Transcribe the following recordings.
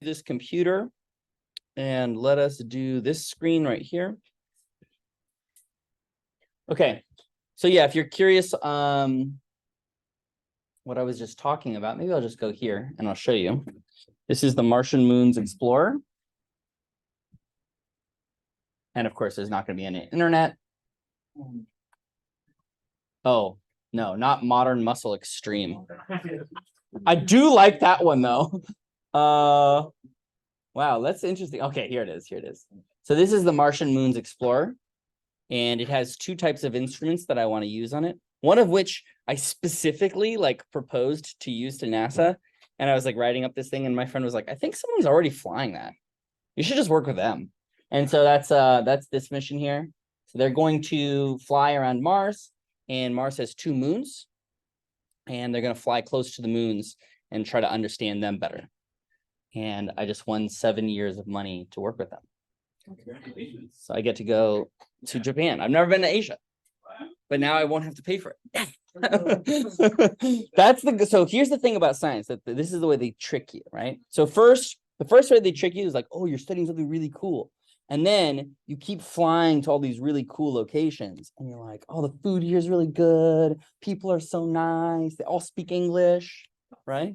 this computer and let us do this screen right here. Okay, so yeah, if you're curious what I was just talking about, maybe I'll just go here and I'll show you. This is the Martian Moons Explorer. And of course, there's not going to be any internet. Oh, no, not Modern Muscle Extreme. I do like that one, though. Wow, that's interesting. Okay, here it is. Here it is. So this is the Martian Moons Explorer. And it has two types of instruments that I want to use on it. One of which I specifically proposed to use to NASA. And I was writing up this thing, and my friend was like, I think someone's already flying that. You should just work with them. And so that's this mission here. So they're going to fly around Mars, and Mars has 2 moons. And they're going to fly close to the moons and try to understand them better. And I just won 7 years of money to work with them. So I get to go to Japan. I've never been to Asia, but now I won't have to pay for it. So here's the thing about science, that this is the way they trick you, right? So the first way they trick you is oh, you're studying something really cool. And then you keep flying to all these really cool locations and you're like, oh, the food here is really good. People are so nice. They all speak English, right?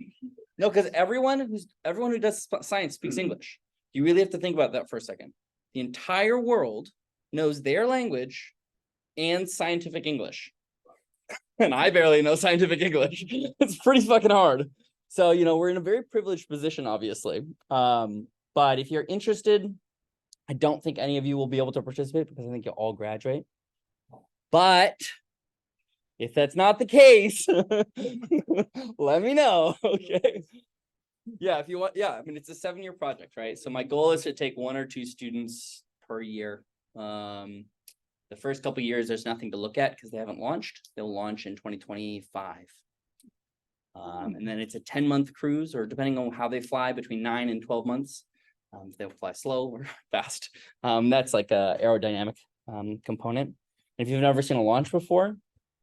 No, because everyone who does science speaks English. You really have to think about that for a second. The entire world knows their language and scientific English. And I barely know scientific English. It's pretty fucking hard. So, we're in a very privileged position, obviously. But if you're interested, I don't think any of you will be able to participate because I think you'll all graduate. But if that's not the case, let me know. Okay. Yeah, if you want, yeah, I mean, it's a 7-year project, right? So my goal is to take 1 or 2 students per year. The first couple of years, there's nothing to look at because they haven't launched. They'll launch in 2025. And then it's a 10-month cruise, or depending on how they fly, between 9 and 12 months. If they'll fly slow or fast. That's like a aerodynamic component. If you've never seen a launch before, it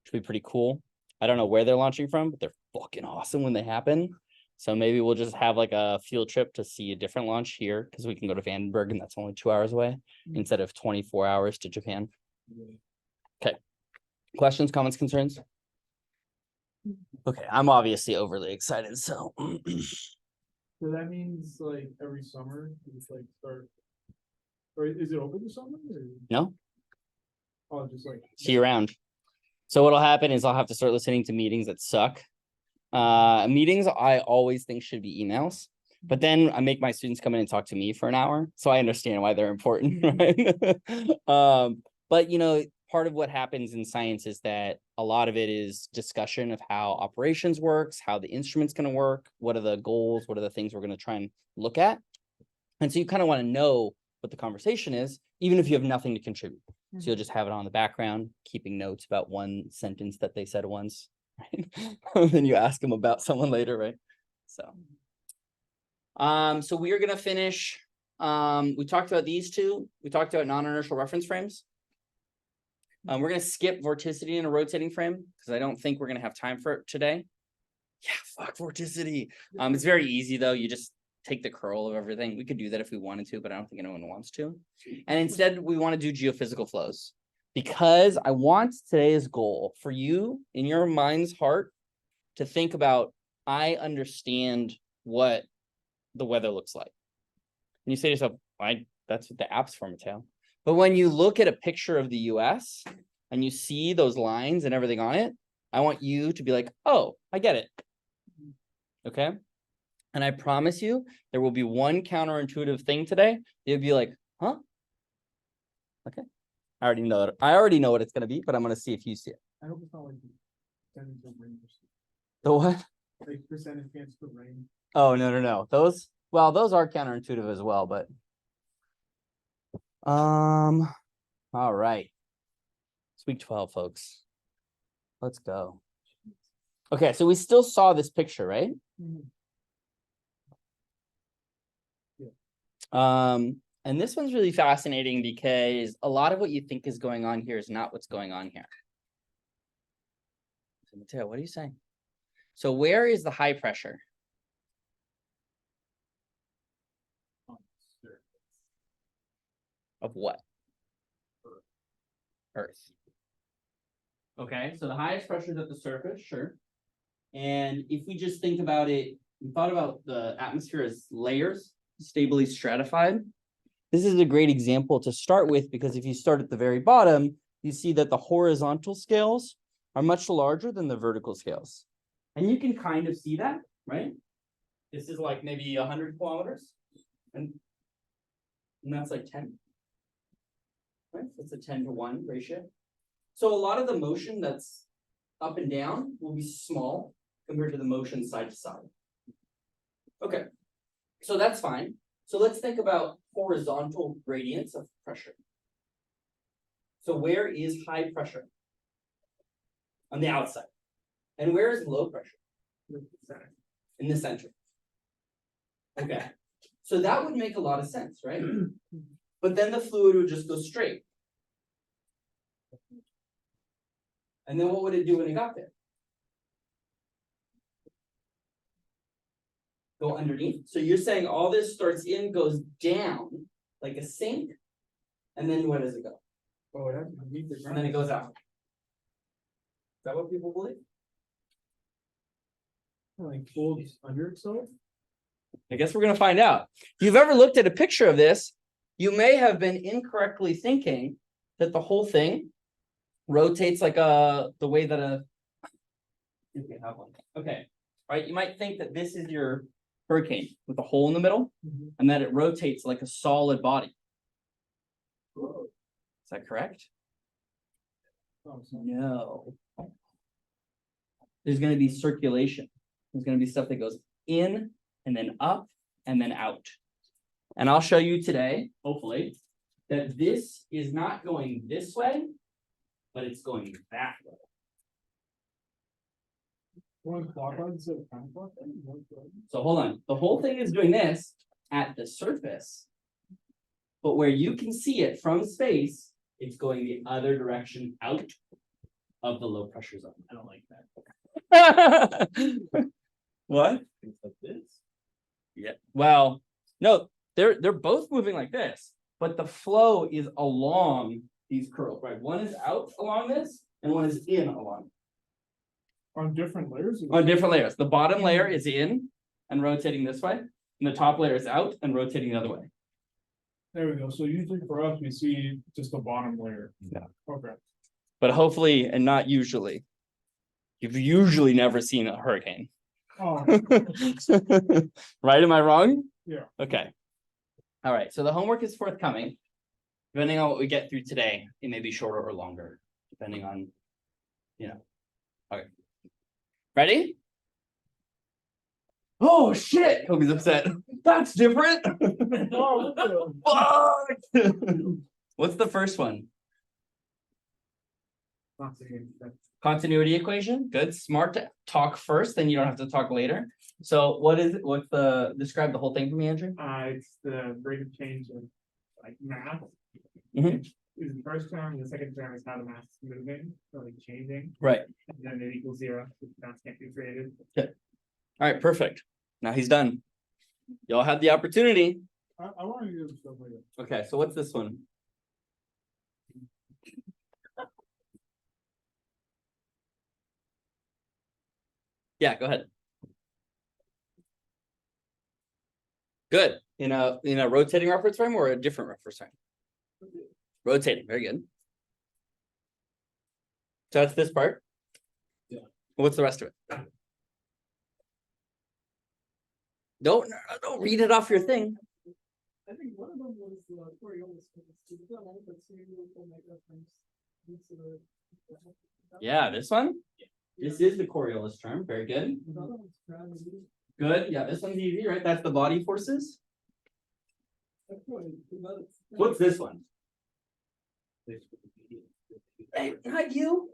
should be pretty cool. I don't know where they're launching from, but they're fucking awesome when they happen. So maybe we'll just have a field trip to see a different launch here, because we can go to Vandenberg and that's only 2 hours away instead of 24 hours to Japan. Okay. Questions, comments, concerns? Okay, I'm obviously overly excited, so. So that means every summer it's start, or is it open this summer? Or? No. Oh, just see you around. So what'll happen is I'll have to start listening to meetings that suck. Meetings I always think should be emails, but then I make my students come in and talk to me for an hour, so I understand why they're important, right? But part of what happens in science is that a lot of it is discussion of how operations works, how the instrument's going to work, what are the goals, what are the things we're going to try and look at. And so you kind of want to know what the conversation is, even if you have nothing to contribute. So you'll just have it on the background, keeping notes about one sentence that they said once, right? And then you ask them about someone later, right? So we are going to finish. We talked about these two. We talked about non-inertial reference frames. We're going to skip vorticity in a rotating frame because I don't think we're going to have time for it today. Yeah, fuck vorticity. It's very easy, though. You just take the curl of everything. We could do that if we wanted to, but I don't think anyone wants to. And instead, we want to do geophysical flows, because I want today's goal for you in your mind's heart to think about, I understand what the weather looks like. And you say to yourself, that's what the app's for, Mateo. But when you look at a picture of the US and you see those lines and everything on it, I want you to be like, oh, I get it. Okay? And I promise you, there will be one counterintuitive thing today. You'll be like, huh? Okay. I already know it. I already know what it's going to be, but I'm going to see if you see it. I hope it's not percentage of rain. The what? Percentage chance for rain. Oh, no. Those are counterintuitive as well, but. All right. It's week 12, folks. Let's go. Okay, so we still saw this picture, right? Mm-hmm. Yeah. And this one's really fascinating because a lot of what you think is going on here is not what's going on here. So Mateo, what are you saying? So where is the high pressure? of what? Earth. Okay, so the highest pressure is at the surface, sure. And if we just think about it, we thought about the atmosphere as layers, stably stratified. This is a great example to start with, because if you start at the very bottom, you see that the horizontal scales are much larger than the vertical scales. And you can kind of see that, right? This is like maybe 100 kilometers. And that's like 10. Right? That's a 10-to-1 ratio. So a lot of the motion that's up and down will be small compared to the motion side to side. Okay, so that's fine. So let's think about horizontal gradients of pressure. So where is high pressure? On the outside. And where is low pressure? In the center. Okay, so that would make a lot of sense, right? But then the fluid would just go straight. And then what would it do when it got there? Go underneath. So you're saying all this starts in, goes down like a sink, and then where does it go? Oh, it has to meet the And ground. then it goes out. Is that what people believe? Like folds under itself? I guess we're gonna find out. If you've ever looked at a picture of this, you may have been incorrectly thinking that the whole thing rotates like the way that a if you have one. Okay, right. You might think that this is your hurricane with a hole in the middle, and that it rotates like a solid body. Is that correct? Oh, so No. There's going to be circulation. There's going to be stuff that goes in and then up and then out. And I'll show you today, hopefully, that this is not going this way, but it's going that way. one clockwise instead of counterclockwise? So hold on. The whole thing is doing this at the surface, but where you can see it from space, it's going the other direction out of the low pressure zone. I don't like that. What? Things like this. Yeah. Well, no, they're both moving like this, but the flow is along these curls, right? One is out along this, and one is in along. On different layers? On different layers. The bottom layer is in and rotating this way, and the top layer is out and rotating the other way. There we go. So usually for us, we see just the bottom layer. Yeah. Okay. But hopefully, and not usually, you've usually never seen a hurricane. Oh, Right? Am I wrong? yeah. Okay. All right. So the homework is forthcoming. Depending on what we get through today, it may be shorter or longer, depending on, Okay. Ready? Oh shit! Kobe's upset. That's different. Oh, what the- Fuck! What's the first one? Continuity equation. Good. Smart to talk first, then you don't have to talk later. So what is it? What's the describe the whole thing for me, Andrew? It's the rate of change of like mass. Mhm. Is the first term, and the second term is how the mass is moving, so like changing, Right. and then it equals 0, so mass can't be created. All right, perfect. Now he's done. Y'all had the opportunity. I want to do stuff like that. Okay, so what's this one? Yeah, go ahead. Good. In a rotating reference frame or a different reference frame? Rotating, very good. So that's this part? Yeah. What's the rest of it? Don't read it off your thing. I think one of them was the Coriolis. Yeah, this one? This is the Coriolis term. Very good. Good. Yeah, this one's easy, right? That's the body forces. What's this one? Hey, not you.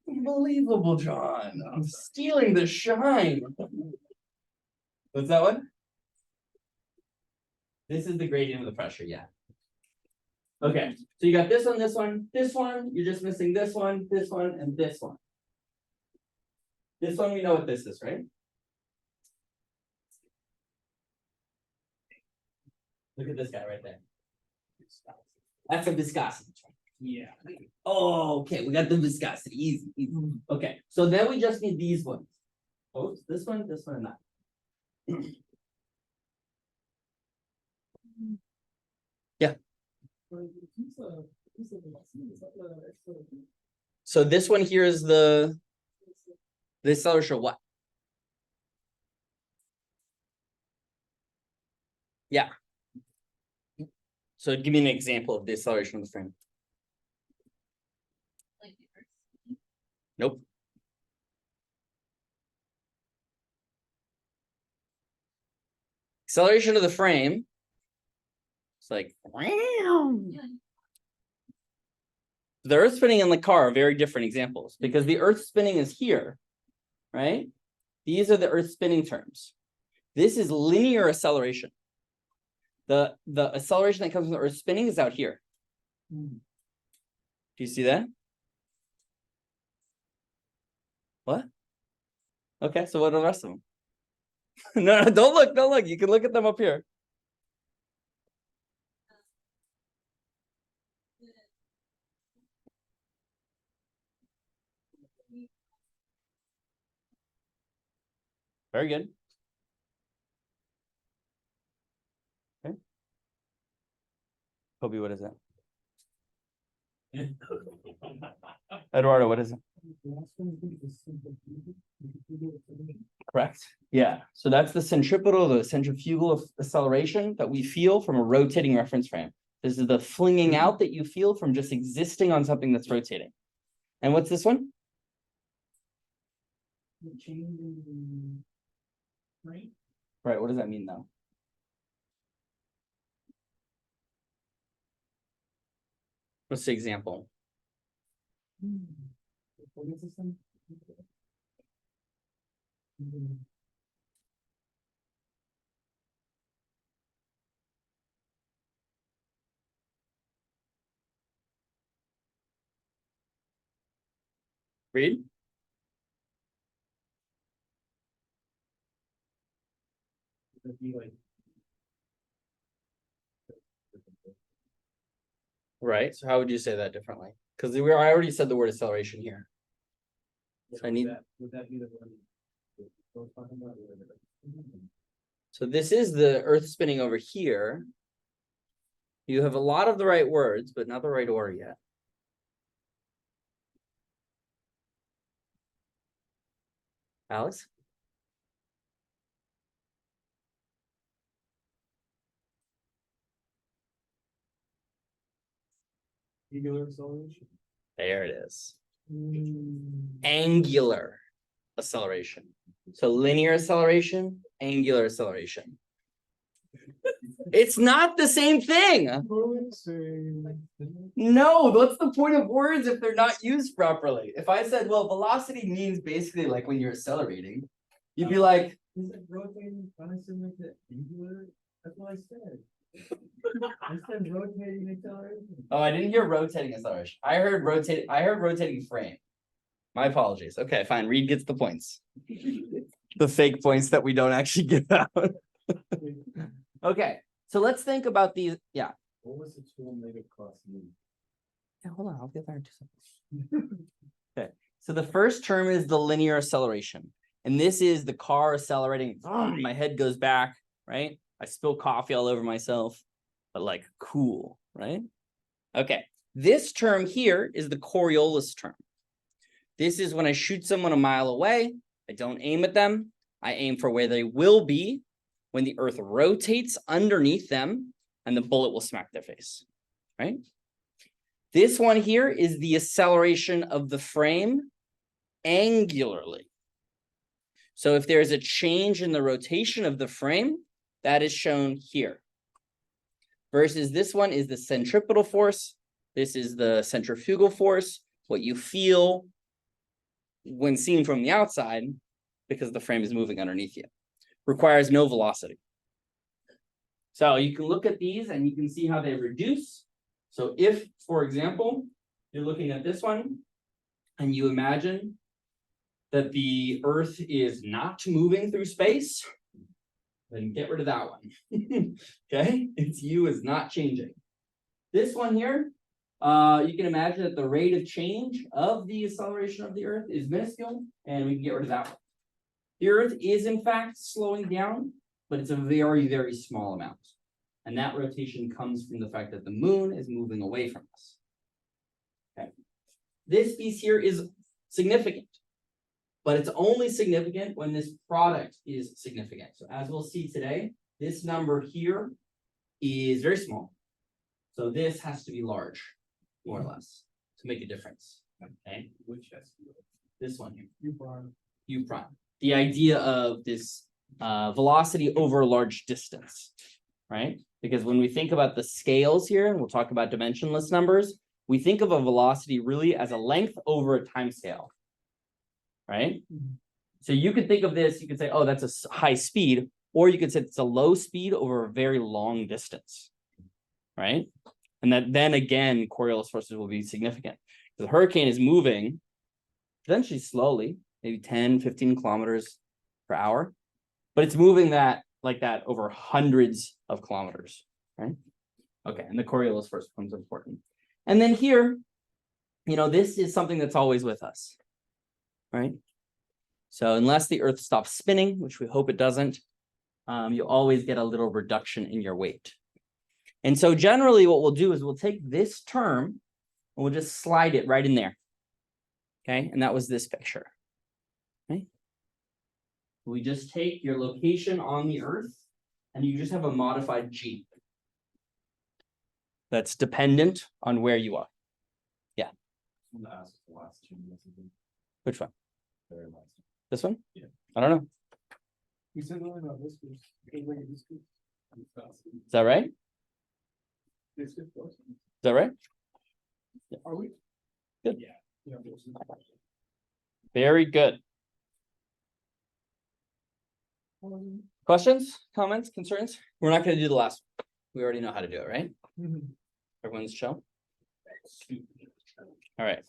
Unbelievable, John. I'm stealing the shine. What's that one? This is the gradient of the pressure, yeah. Okay, so you got this one, this one, this one. You're just missing this one, and this one. This one, we know what this is, right? Look at this guy right there. That's a viscosity term. Yeah. Oh, okay, we got the viscosity, easy, easy. Okay, so then we just need these ones. Oh, this one, and that. Yeah. So this one here is the acceleration of what? Yeah. So give me an example of the acceleration of the frame. Nope. Acceleration of the frame. It's like the earth spinning and the car are very different examples because the earth spinning is here, right? These are the earth spinning terms. This is linear acceleration. The acceleration that comes from the earth spinning is out here. Do you see that? What? Okay, so what are the rest of them? No, don't look. You can look at them up here. Very good. Okay. Kobe, what is that? Eduardo, what is it? Correct. Yeah. So that's the centrifugal acceleration that we feel from a rotating reference frame. This is the flinging out that you feel from just existing on something that's rotating. And what's this one? Right. What does that mean though? What's the example? Read. Right. So how would you say that differently? Because I already said the word acceleration here. So I need. Would that be the one? So this is the earth spinning over here. You have a lot of the right words, but not the right order yet. Alex? Angular acceleration. There it is. Angular acceleration. So linear acceleration, angular acceleration. It's not the same thing. No, what's the point of words if they're not used properly? If I said, well, velocity means basically like when you're accelerating, you'd be like, is it rotating constantly to angular? That's what I said. I said rotating acceleration. Oh, I didn't hear rotating acceleration. I heard rotating frame. My apologies. Okay, fine. Reed gets the points. The fake points that we don't actually give out. Okay, so let's think about these. Yeah. What was the tool made of cost? Yeah, hold on. I'll get there in 2 seconds. Okay, so the first term is the linear acceleration. And this is the car accelerating. My head goes back, right? I spill coffee all over myself, but like cool, right? Okay, this term here is the Coriolis term. This is when I shoot someone a mile away. I don't aim at them. I aim for where they will be when the earth rotates underneath them and the bullet will smack their face, right? This one here is the acceleration of the frame angularly. So if there is a change in the rotation of the frame, that is shown here. Versus this one is the centripetal force. This is the centrifugal force, what you feel when seen from the outside, because the frame is moving underneath you. Requires no velocity. So you can look at these and you can see how they reduce. So if, for example, you're looking at this one and you imagine that the earth is not moving through space, then get rid of that one. Okay, its U is not changing. This one here, you can imagine that the rate of change of the acceleration of the Earth is minuscule, and we can get rid of that one. The Earth is in fact slowing down, but it's a very, very small amount. And that rotation comes from the fact that the moon is moving away from us. Okay. This piece here is significant, but it's only significant when this product is significant. So as we'll see today, this number here is very small. So this has to be large, more or less, to make a difference. Okay. Which has to be This one here. U prime. U prime. The idea of this velocity over a large distance, right? Because when we think about the scales here, and we'll talk about dimensionless numbers, we think of a velocity really as a length over a time scale, right? So you could think of this, you could say, oh, that's a high speed, or you could say it's a low speed over a very long distance, right? And that then again, Coriolis forces will be significant. The hurricane is moving potentially slowly, maybe 10, 15 kilometers per hour, but it's moving that like that over hundreds of kilometers, right? Okay, and the Coriolis force becomes important. And then here, you know, this is something that's always with us, right? So unless the Earth stops spinning, which we hope it doesn't, you'll always get a little reduction in your weight. And so generally what we'll do is we'll take this term and we'll just slide it right in there. Okay, and that was this picture. Okay. We just take your location on the Earth and you just have a modified G. That's dependent on where you are. Yeah. I'm gonna ask the last two. Which one? Very last. This one? Yeah. I don't know. You said only about this piece. Is that right? This is close. Is that right? Are we? Good. Yeah. Yeah. Very good. Questions, comments, concerns? We're not going to do the last one. We already know how to do it, right? Everyone's chill. All right.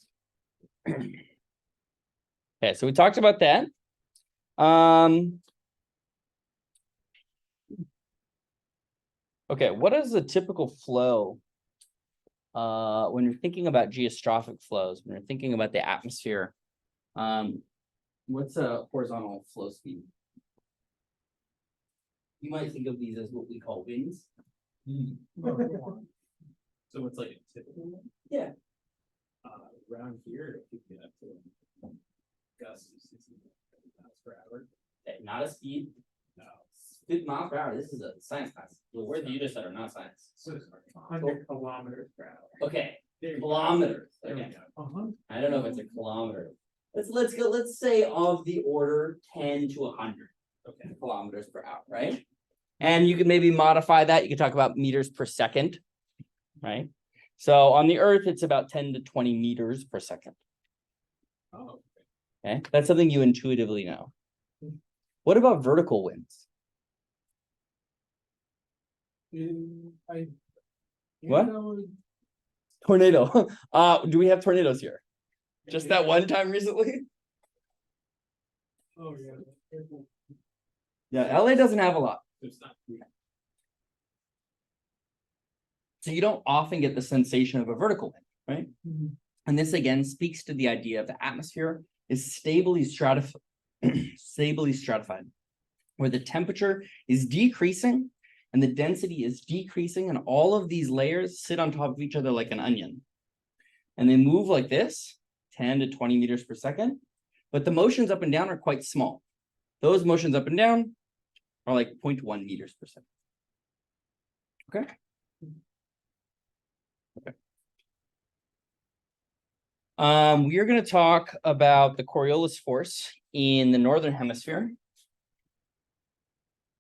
Okay, so we talked about that. Okay, what is the typical flow when you're thinking about geostrophic flows, when you're thinking about the atmosphere? What's a horizontal flow speed? You might think of these as what we call winds. So it's like a typical one? Yeah. Around here, it could get up to gusts of 60 miles per hour. Not a speed. No. 50 miles per hour. This is a science class. The words you just said are not science. So it's 100 kilometers per hour. Okay. There you go. Kilometers. There we Okay. go. I don't know if it's a kilometer. Let's go. Let's say of the order 10 to 100. Okay. Kilometers per hour, right? And you can maybe modify that. You can talk about meters per second, right? So on the Earth, it's about 10 to 20 meters per second. Oh, Okay, that's something you intuitively know. What about vertical winds? I. What? Know, Tornado. Do we have tornadoes here? Just that one time recently? oh yeah. Yeah, LA doesn't have a lot. It's not. So you don't often get the sensation of a vertical wind, right? And this again speaks to the idea of the atmosphere is stably stratified, where the temperature is decreasing and the density is decreasing, and all of these layers sit on top of each other like an onion. And they move like this, 10 to 20 meters per second, but the motions up and down are quite small. Those motions up and down are like 0.1 meters per second. Okay. Okay. We are going to talk about the Coriolis force in the northern hemisphere.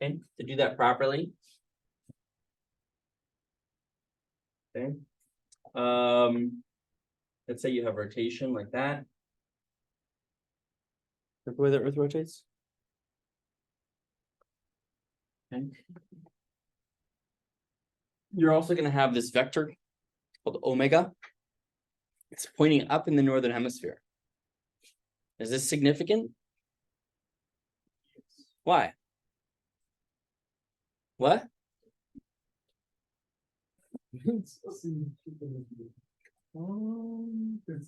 Okay, to do that properly. Okay. Let's say you have rotation like that. The way the Earth rotates. Okay. You're also going to have this vector called omega. It's pointing up in the northern hemisphere. Is this significant? Why? What? It's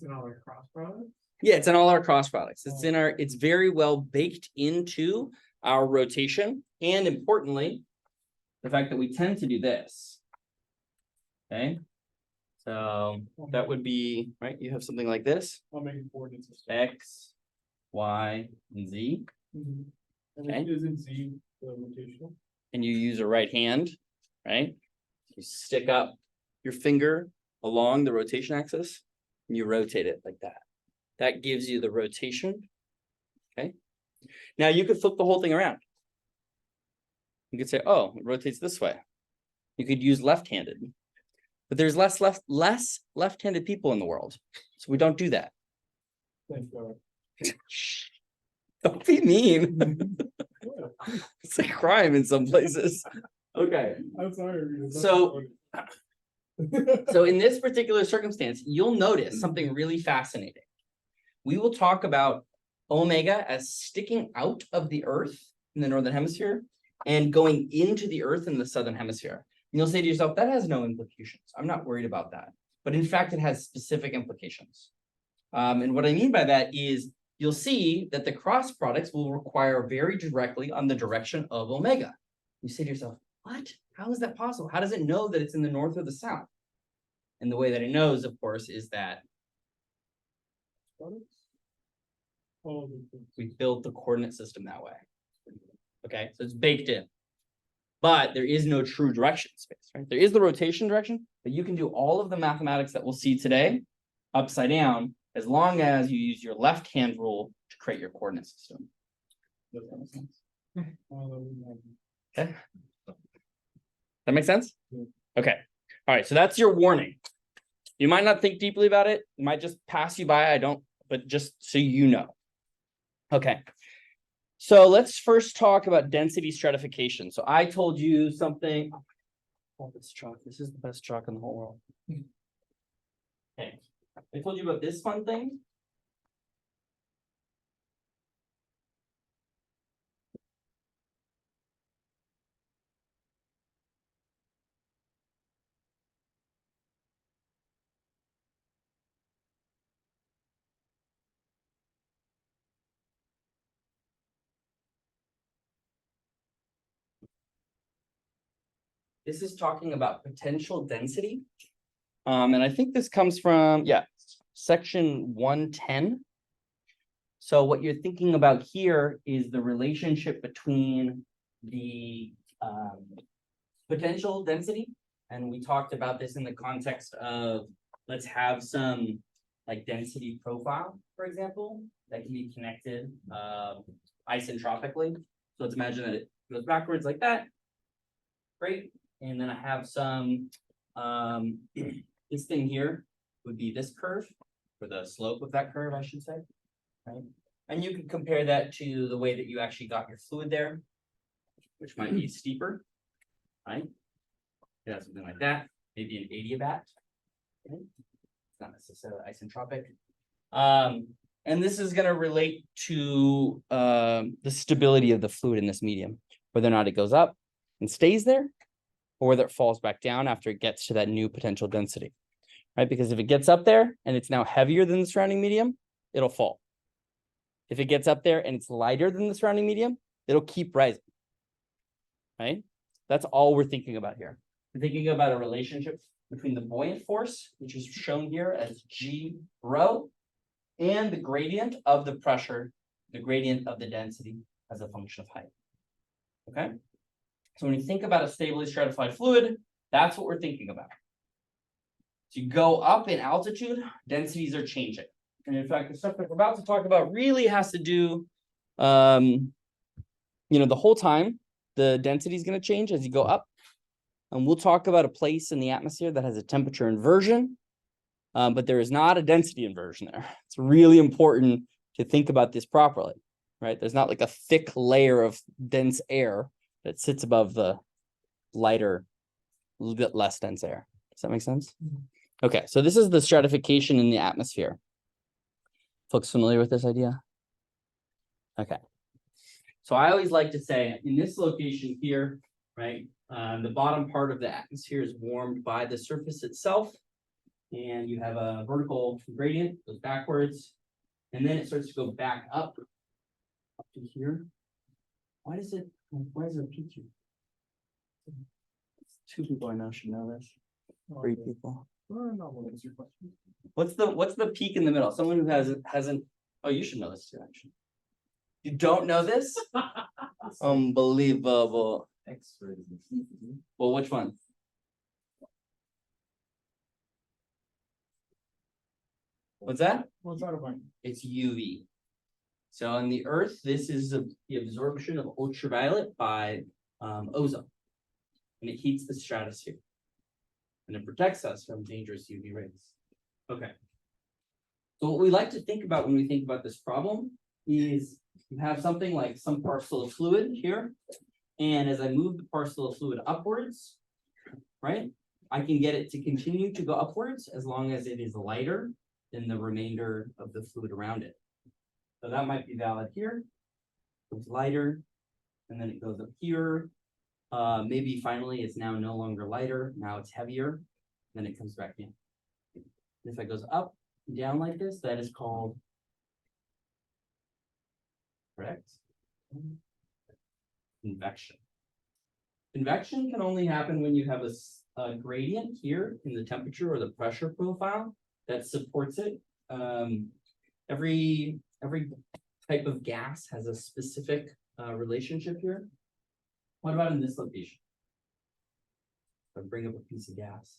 in all our cross products. Yeah, it's in all our cross products. It's very well baked into our rotation. And importantly, the fact that we tend to do this. Okay. So that would be, right? You have something like this. I'll make it coordinates. X, Y, and Z. And Okay. it isn't Z the rotational. And you use a right hand, right? You stick up your finger along the rotation axis and you rotate it like that. That gives you the rotation. Okay. Now you could flip the whole thing around. You could say, oh, it rotates this way. You could use left-handed, but there's less left-handed people in the world. So we don't do that. Thank God. Don't be mean. It's a crime in some places. Okay. I'm sorry. So in this particular circumstance, you'll notice something really fascinating. We will talk about omega as sticking out of the Earth in the northern hemisphere and going into the Earth in the southern hemisphere. And you'll say to yourself, that has no implications. I'm not worried about that. But in fact, it has specific implications. And what I mean by that is you'll see that the cross products will require very directly on the direction of omega. You say to yourself, what? How is that possible? How does it know that it's in the north or the south? And the way that it knows, of course, is that we built the coordinate system that way. Okay, so it's baked in. But there is no true direction space, right? There is the rotation direction, but you can do all of the mathematics that we'll see today upside down as long as you use your left hand rule to create your coordinate system. Does that make sense? Okay. That makes sense? Okay. All right. So that's your warning. You might not think deeply about it. It might just pass you by. I don't, but just so you know. Okay. So let's first talk about density stratification. So I told you something. Oh, this chalk. This is the best chalk in the whole world. Okay. I told you about this fun thing. This is talking about potential density. And I think this comes from, section 110. So what you're thinking about here is the relationship between the potential density. And we talked about this in the context of, let's have some like density profile, for example, that can be connected isentropically. So let's imagine that it goes backwards like that. Great. And then I have some, this thing here would be this curve, or the slope of that curve, I should say, right? And you can compare that to the way that you actually got your fluid there, which might be steeper, right? Yeah, something like that, maybe an adiabat, okay? It's not necessarily isentropic. And this is going to relate to the stability of the fluid in this medium, whether or not it goes up and stays there, or whether it falls back down after it gets to that new potential density, right? Because if it gets up there and it's now heavier than the surrounding medium, it'll fall. If it gets up there and it's lighter than the surrounding medium, it'll keep rising, right? That's all we're thinking about here. We're thinking about a relationship between the buoyant force, which is shown here as G rho, and the gradient of the pressure, the gradient of the density as a function of height, okay? So when you think about a stably stratified fluid, that's what we're thinking about. So you go up in altitude, densities are changing. And in fact, the stuff that we're about to talk about really has to do, the whole time, the density is going to change as you go up. And we'll talk about a place in the atmosphere that has a temperature inversion, but there is not a density inversion there. It's really important to think about this properly, right? There's not like a thick layer of dense air that sits above the lighter, a little bit less dense air. Does that make sense? Okay, so this is the stratification in the atmosphere. Folks familiar with this idea? Okay. So I always like to say in this location here, right, The bottom part of the atmosphere is warmed by the surface itself. And you have a vertical gradient, goes backwards. And then it starts to go back up to here. Why is there a peak here? Two people I know should know this. Three people. What's the peak in the middle? Someone who hasn't. Oh, you should know this too, actually. You don't know this? Unbelievable. Well, which one? What's that? What's that about? It's UV. So on the Earth, this is the absorption of ultraviolet by ozone, and it heats the stratosphere, and it protects us from dangerous UV rays. Okay. So what we like to think about when we think about this problem is you have something like some parcel of fluid here, and as I move the parcel of fluid upwards, right, I can get it to continue to go upwards as long as it is lighter than the remainder of the fluid around it. So that might be valid here. It's lighter, and then it goes up here. Maybe finally it's now no longer lighter, now it's heavier, then it comes back in. If it goes up and down like this, that is called, correct? Convection. Convection can only happen when you have a gradient here in the temperature or the pressure profile that supports it. Every type of gas has a specific relationship here. What about in this location? I'll bring up a piece of gas.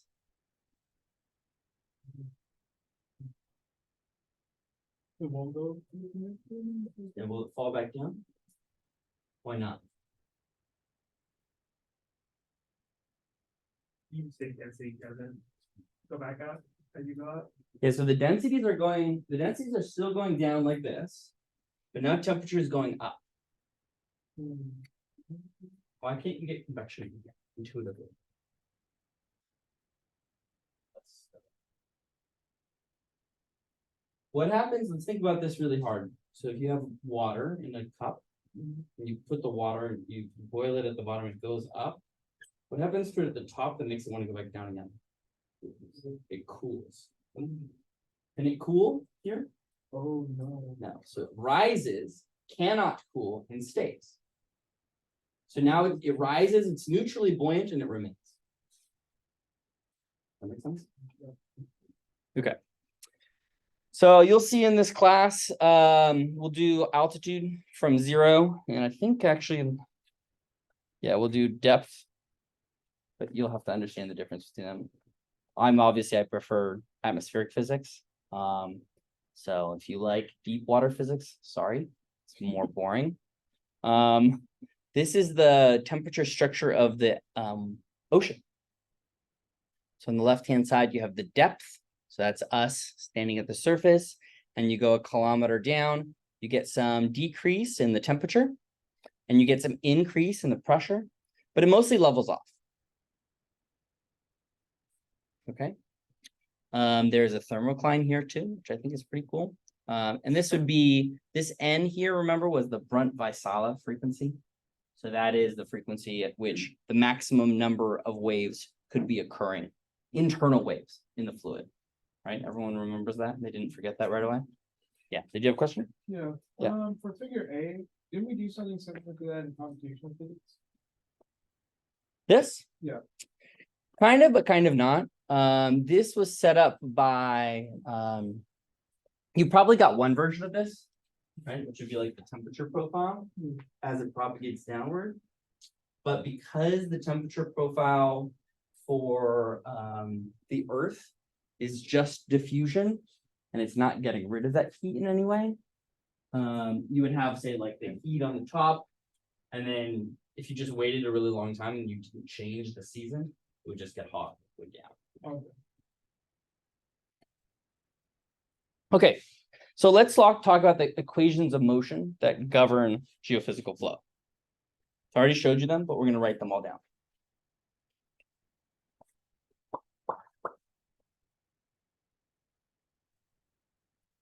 It won't go. And will it fall back down? Why not? You say density doesn't go back up as you go up. Yeah, so the densities are still going down like this, but now temperature is going up. Why can't you get convection again intuitively? What happens, let's think about this really hard. So if you have water in a cup, and you put the water, you boil it at the bottom, it goes up. What happens to it at the top that makes it want to go back down again? It cools. Can it cool here? Oh no. No. So it rises, cannot cool, and stays. So now it rises, it's neutrally buoyant, and it remains. That makes sense? Okay. So you'll see in this class, we'll do altitude from 0, and I think actually, yeah, we'll do depth, but you'll have to understand the difference between them. I prefer atmospheric physics. So if you like deep water physics, sorry, it's more boring. This is the temperature structure of the ocean. So on the left-hand side, you have the depth. So that's us standing at the surface, and you go a kilometer down, you get some decrease in the temperature, and you get some increase in the pressure, but it mostly levels off. Okay. There's a thermocline here too, which I think is pretty cool. And this would be, this N here, remember, was the Brunt-Väisälä frequency. So that is the frequency at which the maximum number of waves could be occurring, internal waves in the fluid. Right? Everyone remembers that? They didn't forget that right away? Yeah. Did you have a question? Yeah. Yeah. For figure A, didn't we do something similar to that in computational physics? This? Yeah. Kind of, but kind of not. This was set up by, you probably got one version of this, right? Which would be like the temperature profile as it propagates downward. But because the temperature profile for the Earth is just diffusion, and it's not getting rid of that heat in any way, you would have, say, like the heat on the top, and then if you just waited a really long time and you didn't change the season, it would just get hot, it would down. Okay, so let's talk about the equations of motion that govern geophysical flow. I already showed you them, but we're going to write them all down.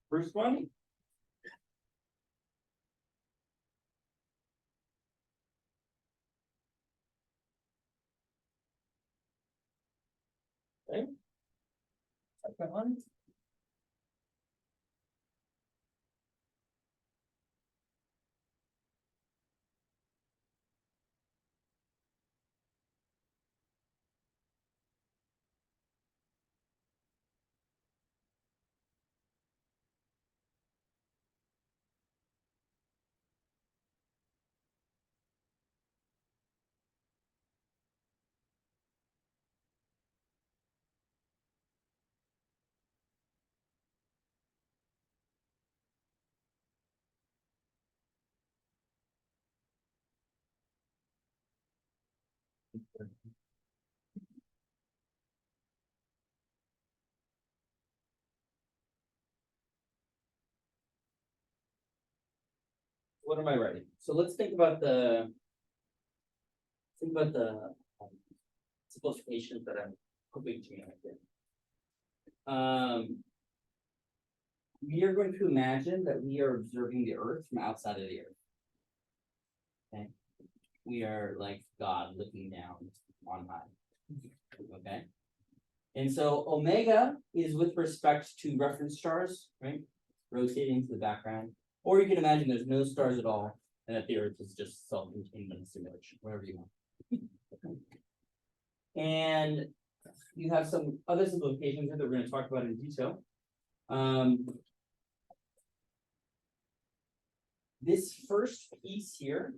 First one. right? Second one. What am I writing? So let's think about the um, simplifications that I'm hoping to make here. We are going to imagine that we are observing the Earth from outside of the Earth. Okay, we are like God looking down on high. Okay, and so omega is with respect to reference stars, right? Rotating to the background. Or you can imagine there's no stars at all, and that the Earth is just self-contained in a simulation, whatever you want. And you have some other simplifications that we're going to talk about in detail. This first piece here,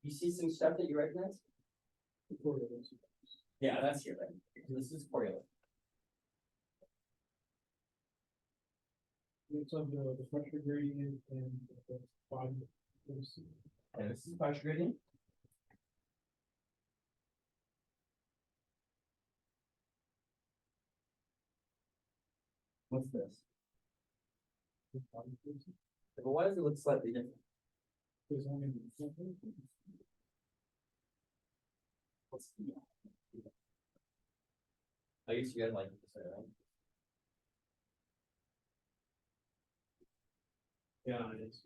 you see some stuff that you recognize? Yeah, that's here, right? This is correlate. It's of the pressure gradient and the body. And this is pressure gradient. What's this? But why does it look slightly different? What's the, I guess you guys like this, right? Yeah, it is.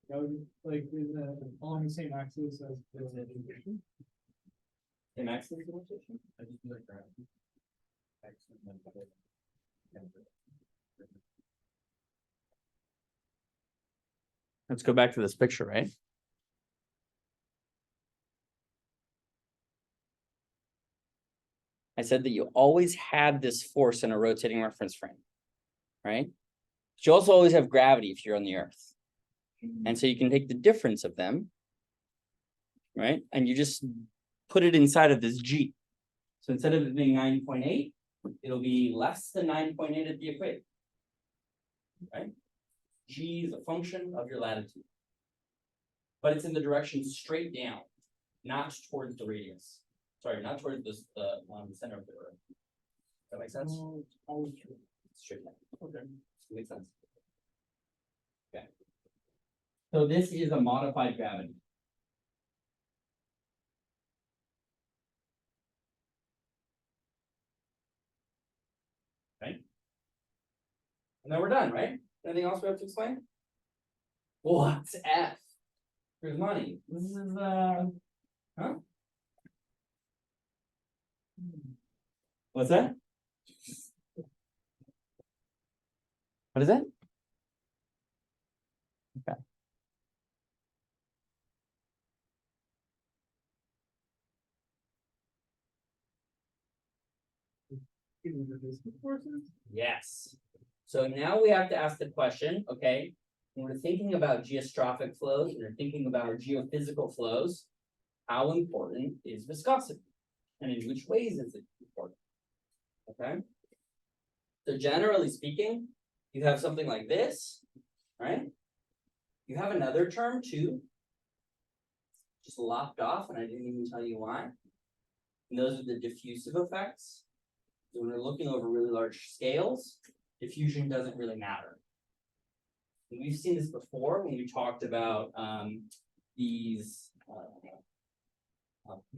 That would, like, is along the same axis as the rotation. Same axis of rotation? I just feel like gravity. Let's go back to this picture, right? I said that you always had this force in a rotating reference frame, right? But you also always have gravity if you're on the Earth. And so you can take the difference of them, right? And you just put it inside of this G. So instead of it being 9.8, it'll be less than 9.8 at the equator, right? G is a function of your latitude. But it's in the direction straight down, not towards the radius. Sorry, not towards the center of the Earth. That make sense? Oh, it's always true. Straight down. Okay. Makes sense. Okay. So this is a modified gravity. Okay. And then we're done, right? Anything else we have to explain? What's F? Here's money. This is huh? What's that? What is that? Okay. Yes. So now we have to ask the question, okay, when we're thinking about geostrophic flows, when we're thinking about geophysical flows, how important is viscosity? And in which ways is it important? Okay. So generally speaking, you have something like this, right? You have another term too, just lopped off, and I didn't even tell you why. And those are the diffusive effects. So when we're looking over really large scales, diffusion doesn't really matter. And we've seen this before when we talked about these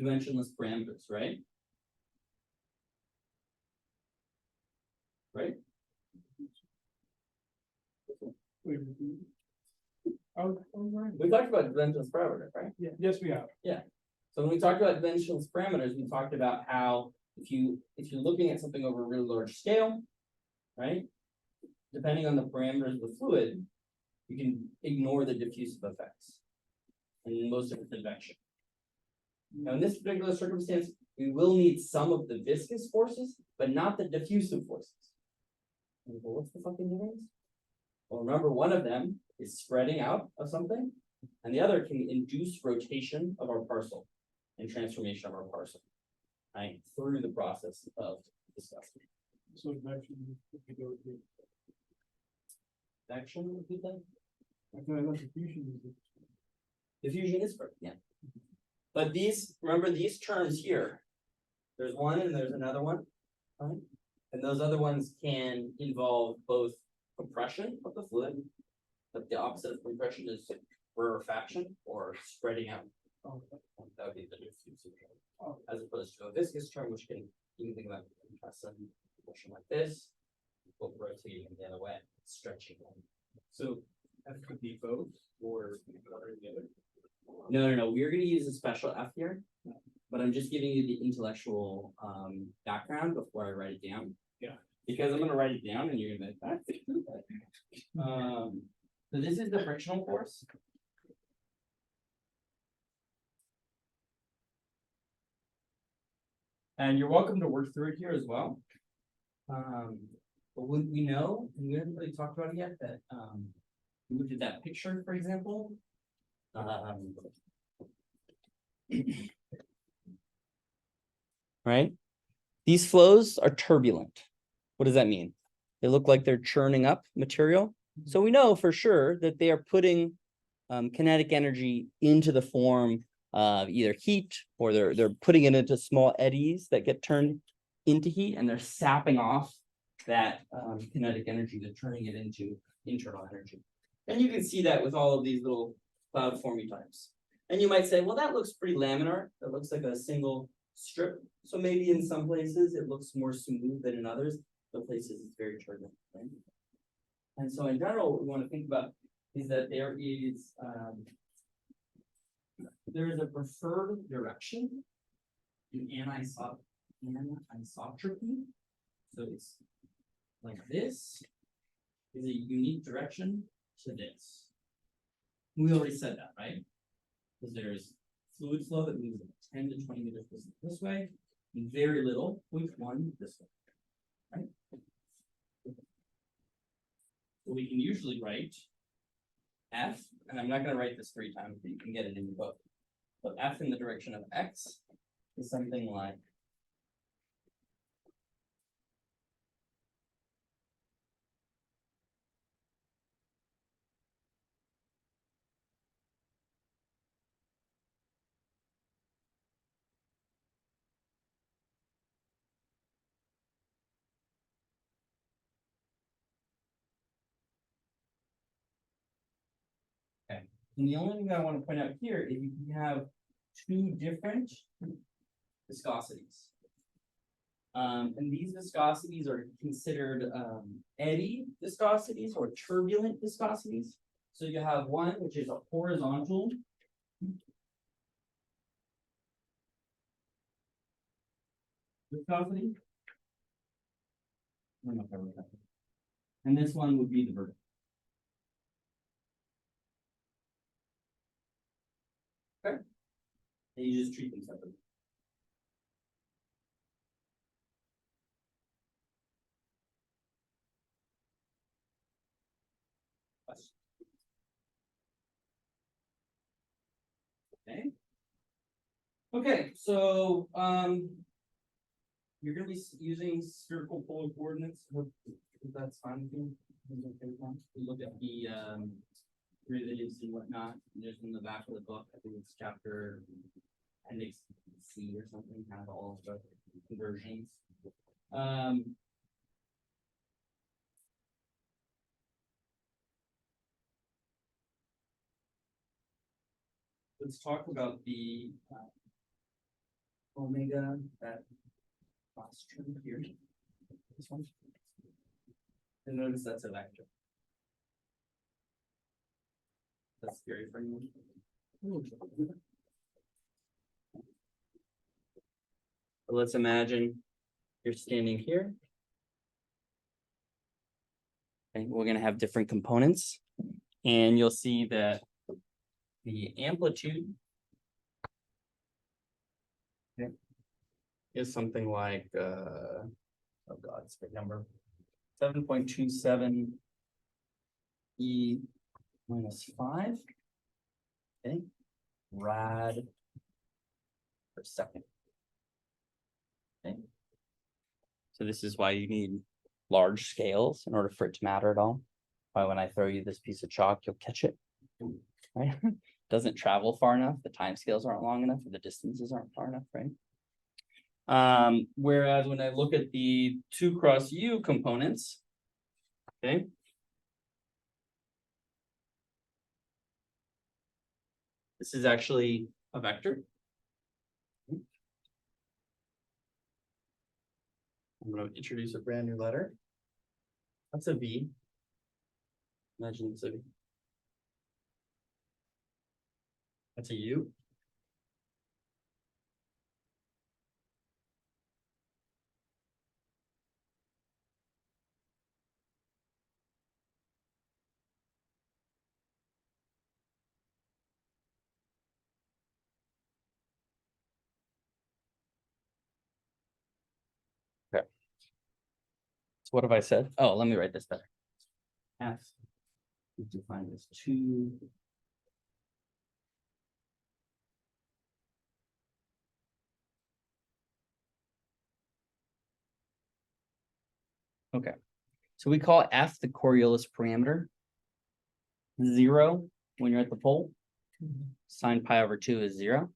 dimensionless parameters, right? Right? We talked about dimensionless parameters, right? Yeah, yes, we have. So when we talked about dimensionless parameters, we talked about how if you're looking at something over a really large scale, right? Depending on the parameters of the fluid, you can ignore the diffusive effects. And most of it's convection. Now, in this particular circumstance, we will need some of the viscous forces, but not the diffusive forces. And you go, what's the fucking difference? Well, remember, one of them is spreading out of something, and the other can induce rotation of our parcel and transformation of our parcel, right? Through the process of disgusting. So convection would be go to. Convection would be that? I thought that diffusion is it. Diffusion is correct, yeah. But these, remember these terms here, there's one and there's another one, right? And those other ones can involve both compression of the fluid, but the opposite of compression is rarefaction or spreading out. Oh, That would be the diffusive term, as opposed to a viscous term, which can, you can think about compressing motion like this, both rotating the other way, stretching. so F could be both or one or the other. No. We're going to use a special F here, but I'm just giving you the intellectual background before I write it down. Yeah. Because I'm going to write it down and you're going to be like, so this is the frictional force. And you're welcome to work through it here as well. But we know, and we haven't really talked about it yet, that we looked at that picture, for example. Right? These flows are turbulent. What does that mean? They look like they're churning up material. So we know for sure that they are putting kinetic energy into the form of either heat or they're putting it into small eddies that get turned into heat, and they're sapping off that kinetic energy. They're turning it into internal energy. And you can see that with all of these little cloud forming types. And you might say, well, that looks pretty laminar. That looks like a single strip. So maybe in some places it looks more smooth than in others. Other places it's very turbulent. Right? And so in general, what we want to think about is that there is a preferred direction in anisotropy. So it's like this is a unique direction to this. We already said that, right? Because there's fluid flow that moves 10 to 20 meters this way, and very little with one this way, right? So we can usually write F, and I'm not going to write this 3 times, but you can get it in your book. But F in the direction of X is something like okay. And the only thing I want to point out here is you can have 2 different viscosities. And these viscosities are considered eddy viscosities or turbulent viscosities. So you have one which is a horizontal viscosity. I don't know if I wrote that. And this one would be the vertical. Okay. And you just treat them separately. Okay. Okay, so you're going to be using spherical polar coordinates. Hope that's fine with you. We look at the derivatives and whatnot. There's in the back of the book. I think it's chapter appendix C or something. Have all of the conversions. Let's talk about the omega, that cross term here. This one. And notice that's a vector. That's scary for anyone. Let's imagine you're standing here. And we're gonna have different components, and you'll see that the amplitude is something like oh god, it's a big number. 7.27 E minus 5. Okay, rad per second. Okay. So this is why you need large scales in order for it to matter at all. Why when I throw you this piece of chalk, you'll catch it. Right? Doesn't travel far enough, the time scales aren't long enough, or the distances aren't far enough, right? Whereas when I look at the 2 cross U components, okay, this is actually a vector. I'm going to introduce a brand new letter. That's a V. Imagine it's a V. That's a U. Okay. So what have I said? Oh, let me write this better. F. We define this 2. Okay. So we call F the Coriolis parameter. 0 when you're at the pole. Sine pi over 2 is 0.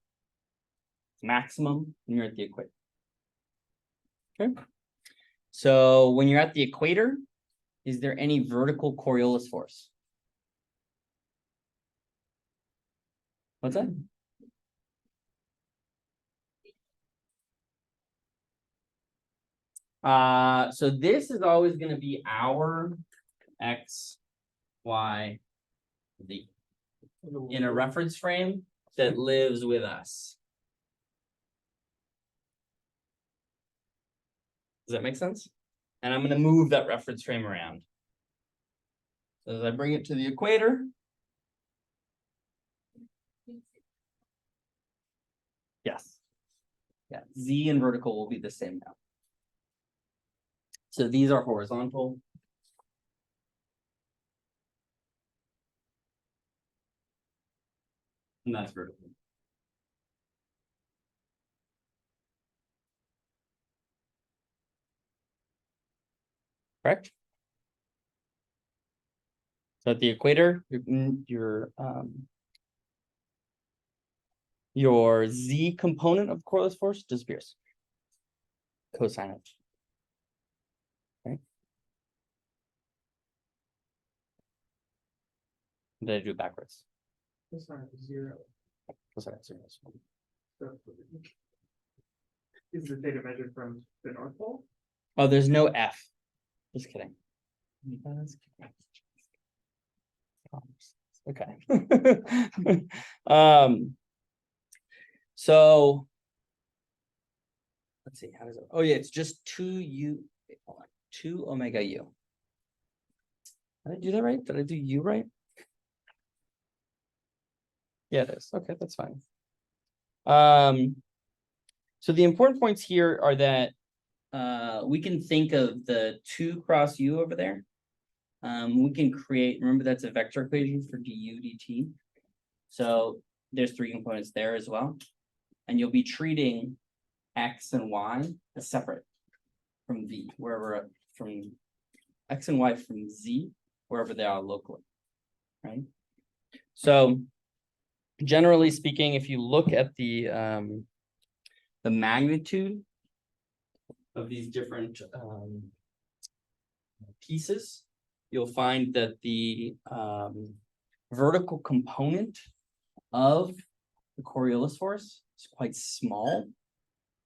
Maximum when you're at the equator. Okay. So when you're at the equator, is there any vertical Coriolis force? What's that? So this is always going to be our X, Y, Z in a reference frame that lives with us. Does that make sense? And I'm going to move that reference frame around. So as I bring it to the equator, yes. Yeah, Z and vertical will be the same now. So these are horizontal. And that's vertical. Correct? So at the equator, your Z component of Coriolis force disappears. Cosine it. Okay. Did I do it backwards? Cosine of 0. Cosine of 0. So, is the data measured from the North Pole? Oh, there's no F. Just kidding. Okay. So let's see, how does it? Oh yeah, it's just 2U, 2 omega U. Did I do that right? Did I do U right? Yeah, it is. Okay, that's fine. So the important points here are that we can think of the 2 cross U over there. We can create, remember that's a vector equation for du dt. So there's 3 components there as well. And you'll be treating X and Y as separate from V, wherever from X and Y from Z, wherever they are locally, right? So generally speaking, if you look at the magnitude of these different pieces, you'll find that the vertical component of the Coriolis force is quite small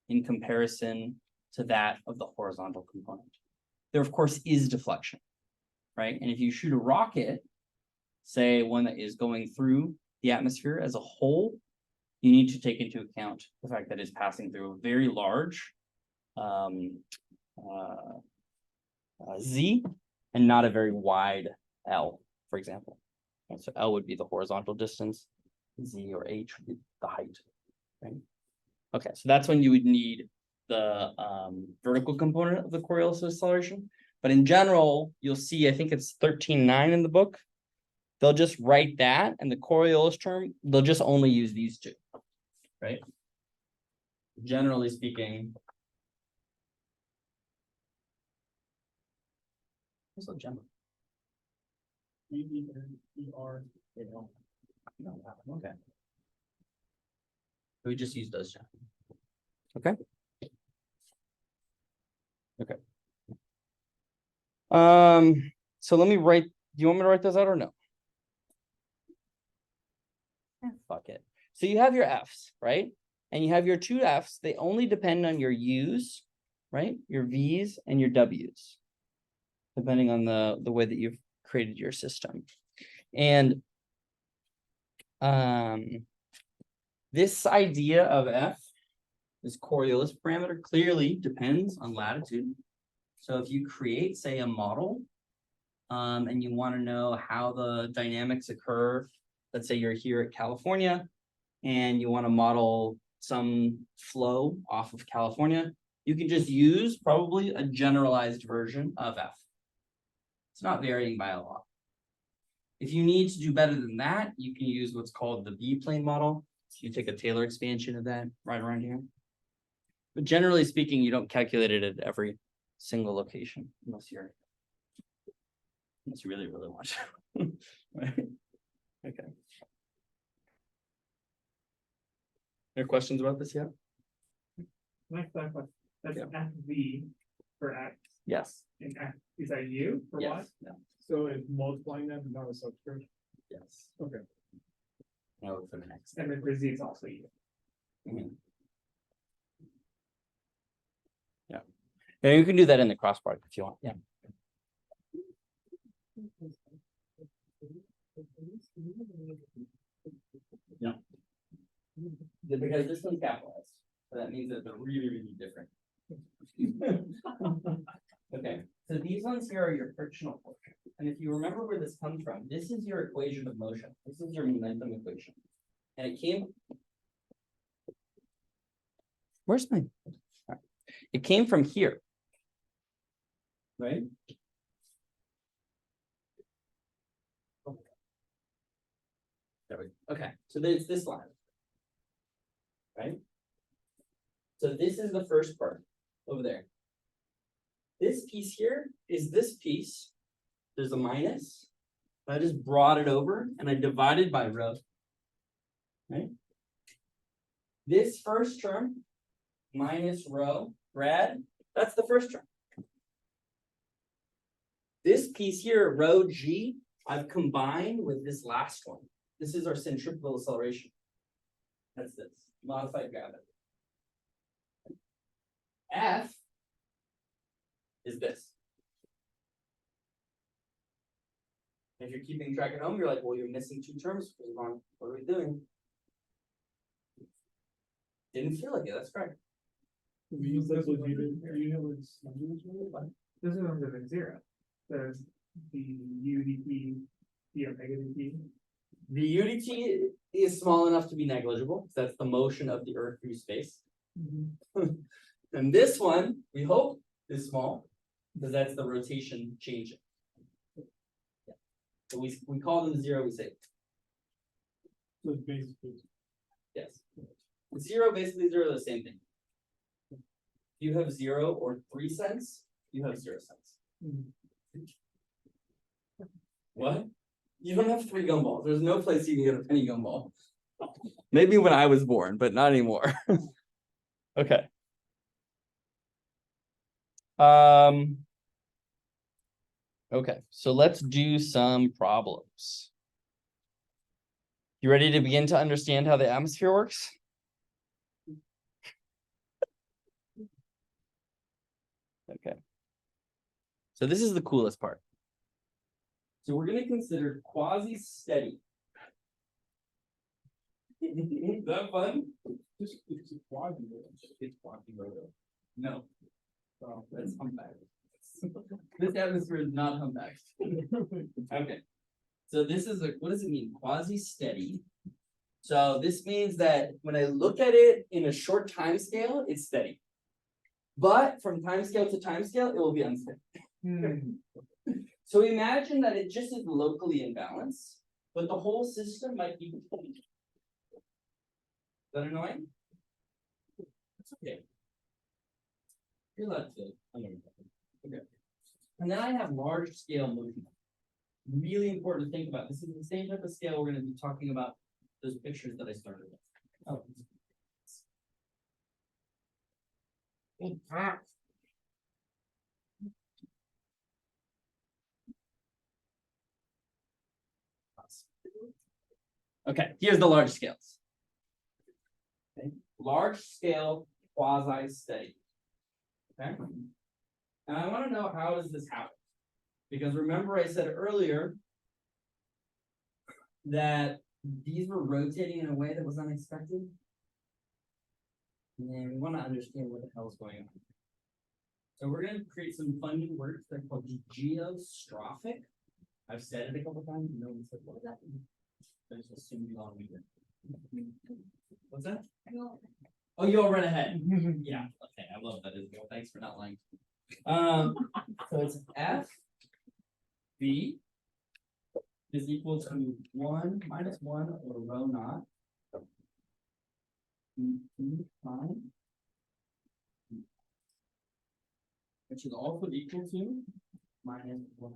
in comparison to that of the horizontal component. There, of course, is deflection, right? And if you shoot a rocket, say one that is going through the atmosphere as a whole, you need to take into account the fact that it's passing through a very large Z and not a very wide L, for example. And so L would be the horizontal distance, Z or H would be the height, right? Okay, so that's when you would need the vertical component of the Coriolis acceleration. But in general, you'll see, I think it's 13.9 in the book. They'll just write that, and the Coriolis term, they'll just only use these two, right? Generally speaking. So general. EER. No, okay. We just use those. Okay. Okay. So let me write. Do you want me to write those out or no? Fuck it. So you have your F's, right? And you have your two F's. They only depend on your U's, right? Your V's and your W's, depending on the way that you've created your system. And this idea of F, this Coriolis parameter, clearly depends on latitude. So if you create, say, a model, and you want to know how the dynamics occur, let's say you're here at California, and you want to model some flow off of California, you can just use probably a generalized version of F. It's not varying by a lot. If you need to do better than that, you can use what's called the B-plane model. So you take a Taylor expansion of that right around here. But generally speaking, you don't calculate it at every single location unless you really, really want to. Right? Okay. Any questions about this yet? Next question. That's Yeah. FV for X. Yes. And X, is that U for Yes. Y? No. So it's multiplying them, not a subscript. Yes. Okay. No for the next. And then for Z it's also U. Mhm. Yeah. And you can do that in the cross product if you want. Yeah. No. Because this one's capitalized. So that means that they're really, really different. Okay. So these ones here are your frictional portion. And if you remember where this comes from, this is your equation of motion. This is your momentum equation. And it came. Where's my? It came from here. Right? There we go. Okay. So there's this line. Right? So this is the first part over there. This piece here is this piece. There's a minus. I just brought it over and I divided by rho. Right? This first term minus rho, rad, that's the first term. This piece here, rho g, I've combined with this last one. This is our centrifugal acceleration. That's this, modified gravity. F is this. If you're keeping track at home, you're like, well, you're missing two terms. What are we doing? Didn't feel like it. That's correct. We use this with this is under the zero. There's the UDT, the omega DT. The UDT is small enough to be negligible. That's the motion of the Earth through space. And this one, we hope, is small because that's the rotation changing. Yeah. So we call them zero. We say. So it's basically. Yes. Zero, basically zero, the same thing. You have 0 or 3 cents, you have 0 cents. What? You don't have 3 gumballs. There's no place you can get a penny gumball. Maybe when I was born, but not anymore. Okay. Okay, so let's do some problems. You ready to begin to understand how the atmosphere works? Okay. So this is the coolest part. So we're going to consider quasi-steady. Is that fun? It's quasi. It's quasi. No. So, That's humpback. This atmosphere is not humpback. Okay. So this is a, what does it mean? Quasi-steady. So this means that when I look at it in a short time scale, it's steady. But from time scale to time scale, it will be unsteady. So imagine that it just is locally in balance, but the whole system might be. Is that annoying? It's okay. You're allowed to. Okay. And then I have large scale motion. Really important to think about. This is the same type of scale we're going to be talking about those pictures that I started with. Oh. Okay, here's the large scales. Okay. Large scale quasi-steady. Okay. And I want to know, how does this happen? Because remember I said earlier that these were rotating in a way that was unexpected. And we want to understand what the hell is going on. So we're going to create some fun new words. They're called geostrophic. I've said it a couple times. No one said, what does that mean? I just assumed you all knew it. What's that? Oh, you all ran ahead. Yeah. Okay. I love that, Isabel. Thanks for not lying. So it's F V is equal to 1 minus 1 over rho naught. Fine. Which is also equal to minus 1.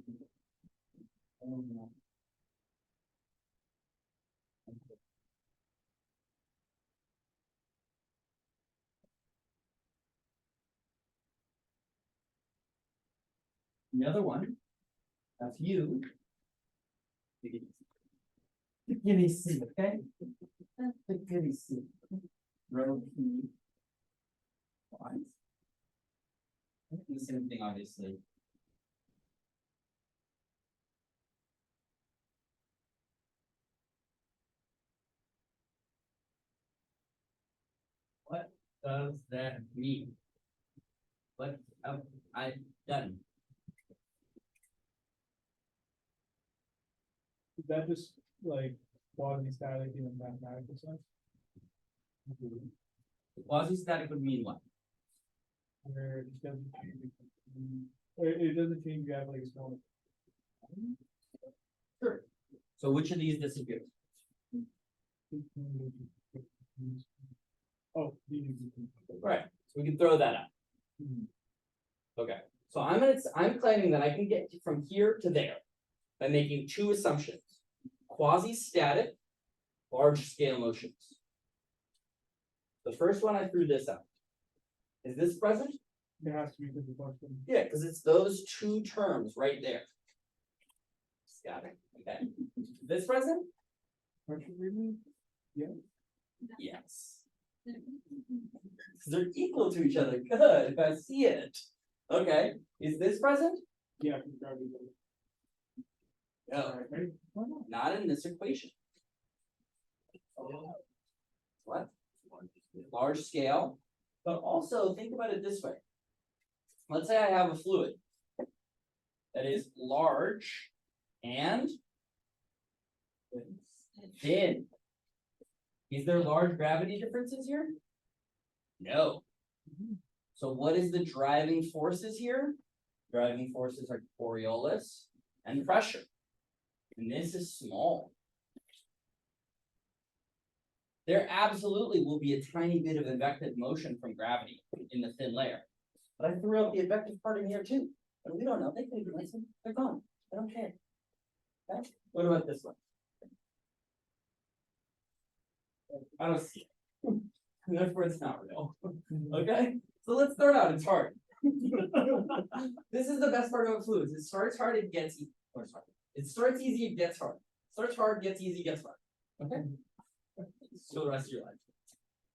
The other one, Fu, the guinea C, okay? The guinea C. Rho P. Twice. The same thing, obviously. What does that mean? What have I done? is that just like quasi-static in a mathematical sense? Quasi-static would mean what? Where it just doesn't change. Or it doesn't change, you have like a small. Sure. So which of these disappears? Oh. Right. So we can throw that out. Okay. So I'm claiming that I can get from here to there by making two assumptions: quasi-static, large scale motions. The first one, I threw this out. Is this present? It has to be because the function. Yeah, because it's those two terms right there. Static. Okay. This present? Function reading? Yeah. Yes. Because they're equal to each other. Good. I see it. Okay. Is this present? Yeah. It's gravity. No. Right? Not in this equation. What? Large scale. But also think about it this way. Let's say I have a fluid that is large and thin. Is there large gravity differences here? No. So what is the driving forces here? Driving forces are Coriolis and pressure. And this is small. There absolutely will be a tiny bit of effective motion from gravity in the thin layer. But I threw out the effective part in here too. But we don't know. They could be missing. They're gone. I don't care. Okay? What about this one? I don't see it. Therefore, it's not real. Okay? So let's start out. It's hard. This is the best part about fluids. It starts hard, it gets easy. Or sorry. It starts easy, it gets hard. Starts hard, gets easy, gets hard. Okay? So the rest of your life.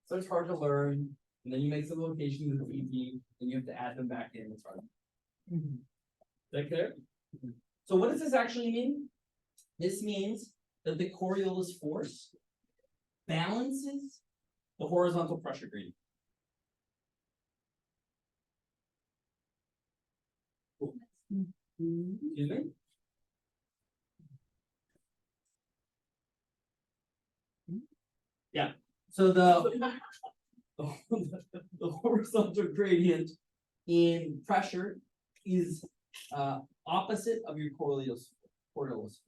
So it's hard to learn, and then you make some locations that's easy, and you have to add them back in. It's hard. Is that clear? So what does this actually mean? This means that the Coriolis force balances the horizontal pressure gradient. Excuse me? Yeah, so the horizontal gradient in pressure is opposite of your Coriolis force.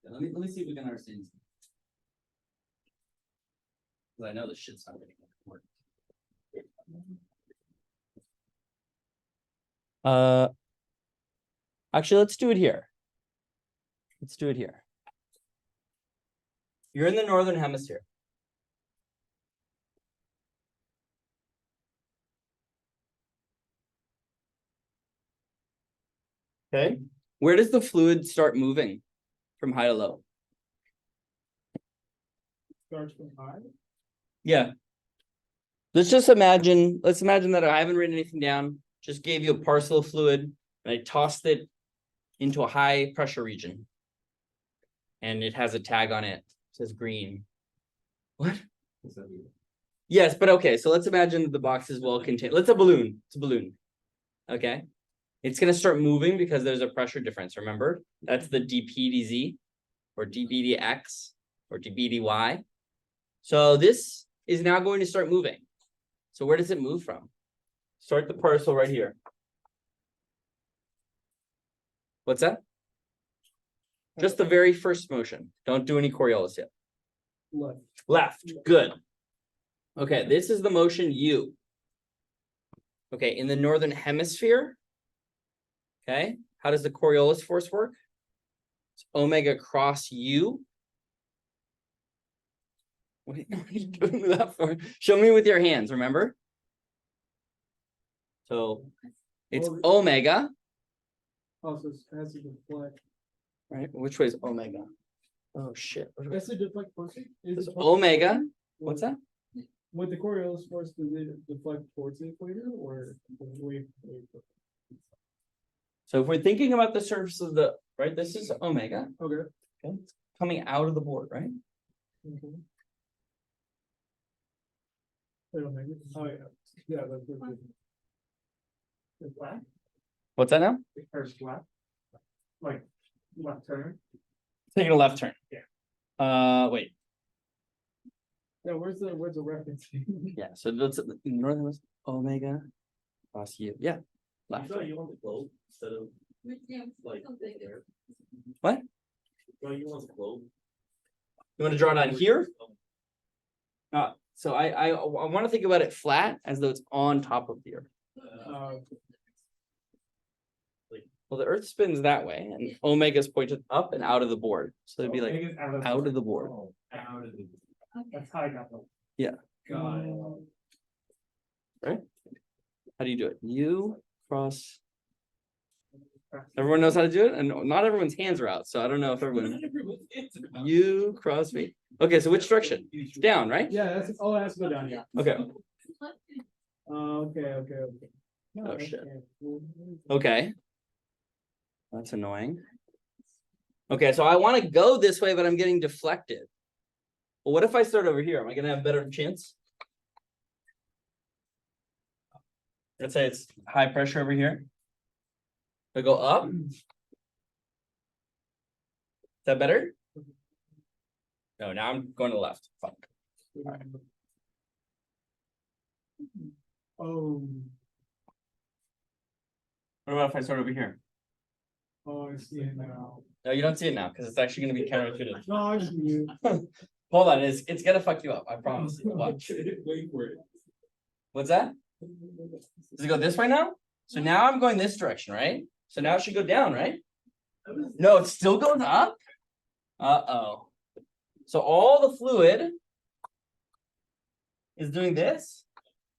Yeah, let me see if we can understand this. 'Cause I know this shit's not gonna work. Actually, let's do it here. Let's do it here. You're in the northern hemisphere. Okay. Where does the fluid start moving from high to low? Starts from high. Yeah. Let's imagine that I haven't written anything down, just gave you a parcel of fluid, and I tossed it into a high pressure region. And it has a tag on it. It says green. What? Yes, but okay, so let's imagine that the box is well contained. Let's a balloon. It's a balloon. Okay. It's gonna start moving because there's a pressure difference. Remember? That's the dp dz or dp dx or dp dy. So this is now going to start moving. So where does it move from? Start the parcel right here. What's that? Just the very first motion. Don't do any Coriolis yet. Left. Left. Good. Okay, this is the motion U. Okay, in the northern hemisphere. Okay, how does the Coriolis force work? It's omega cross U. What are you doing that for? Show me with your hands, remember? So it's omega. Also, it has to deflect. Right, which way is omega? Oh shit. That's a deflect force. It's omega. What's that? With the Coriolis force, does it deflect towards the equator or away? So if we're thinking about the surface of the, right, this is omega. Okay. Okay, it's coming out of the board, right? Okay. Oh, yeah. Yeah, that's good. It's flat? What's that now? Or flat? Like left turn? Taking a left turn. Yeah. Wait. Yeah, where's the reference? Yeah, so that's northern was omega cross U. Yeah. Left. You want the globe instead of like there. What? You want the globe. You want to draw it on here? So I want to think about it flat as though it's on top of the earth. Well, the earth spins that way, and omega is pointed up and out of the board. So it'd be like out of the board. Out of the. That's how I got that. Yeah. God. Right? How do you do it? U cross. Everyone knows how to do it, and not everyone's hands are out, so I don't know if everyone. U cross V. Okay, so which direction? Down, right? Yeah, that's it has to go down here. Okay. Okay. No, Oh, I shit. can't. Okay. That's annoying. Okay, so I want to go this way, but I'm getting deflected. Well, what if I start over here? Am I gonna have a better chance? Let's say it's high pressure over here. I go up. Is that better? No, now I'm going to the left. Fuck. Oh, What about if I start over here? I see it now. No, you don't see it now because it's actually going to be counterintuitive. No, I see you. Hold on, it's gonna fuck you up. I promise. Watch. Wait for it. What's that? Does it go this way now? So now I'm going this direction, right? So now it should go down, right? No, it still goes up. Uh-oh. So all the fluid is doing this. Is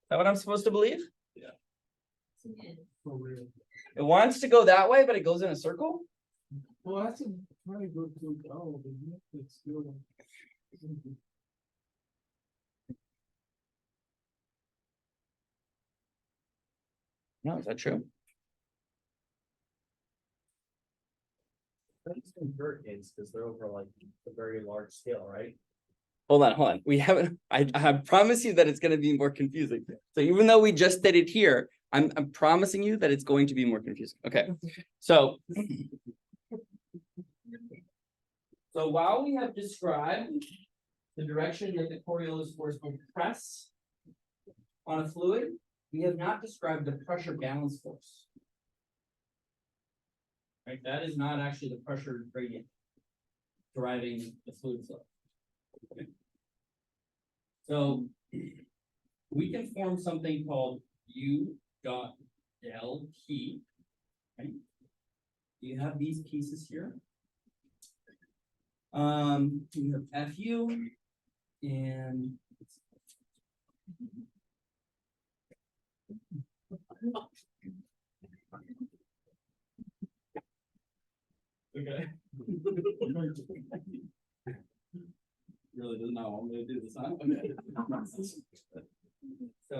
that what I'm supposed to believe? For real. It wants to go that way, but it goes in a circle. Well, that's a trying to go to it's still. No, is that true? Hurricanes because they're over like a very large scale, right? Hold on. We haven't. I promise you that it's going to be more confusing. So even though we just did it here, I'm promising you that it's going to be more confusing. Okay, so. So while we have described the direction that the Coriolis force will press on a fluid, we have not described the pressure balance force. Right, that is not actually the pressure gradient driving the fluid flow. Okay. So we can form something called U dot del P. Right? You have these pieces here. You have FU and okay. Really doesn't know I'm gonna do this, huh? Okay. So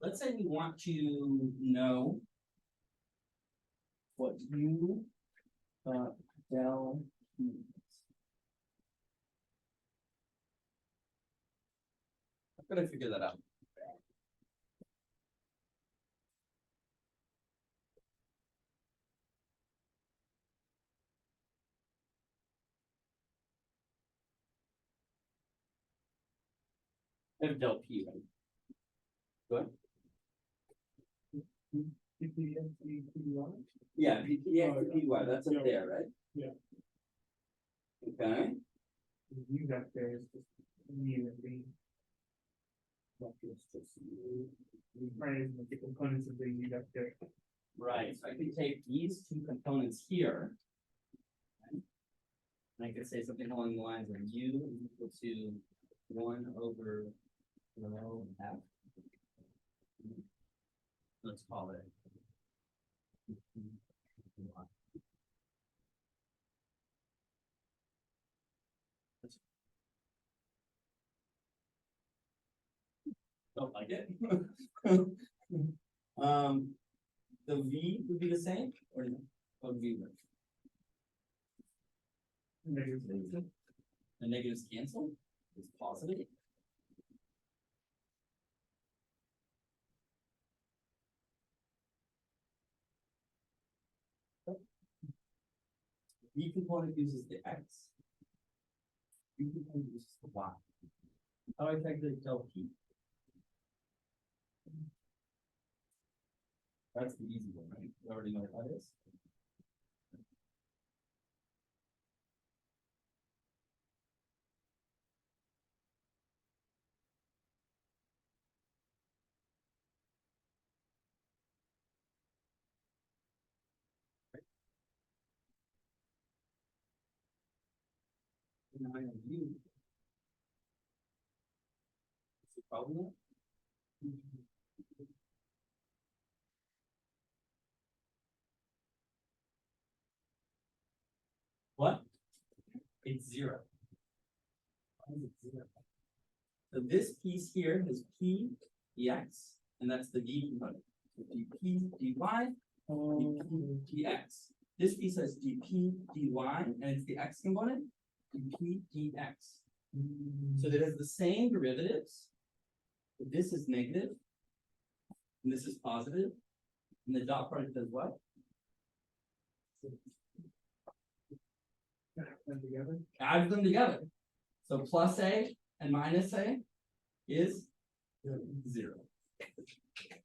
let's say we want to know what U del means. I'm gonna figure that out. F del P, right? Good. Yeah, PY, that's up there, right? Yeah. Okay. You got there, it's just you and me. Right, the components of the you got there. Right, so I can take these two components here. Okay, and I could say something along the lines of U is equal to 1 over rho F. Let's call it. Don't like it. The V would be the same, or no? What would V work? The negatives cancel. It's positive. V component uses the X. V component uses the Y. How do I calculate del P? That's the easy one, right? You already know what that is. Now I have U. What's the problem? What? It's 0. Why is it 0? So this piece here is P dx, and that's the V component. So dP dy, dP dx. This piece has dP dy, and it's the x component, dP dx. So that has the same derivatives, but this is negative, and this is positive, and the dot product does what? Together. Adds them together. So plus A and minus A is 0.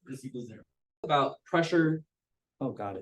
This equals 0. About pressure. Oh, got it.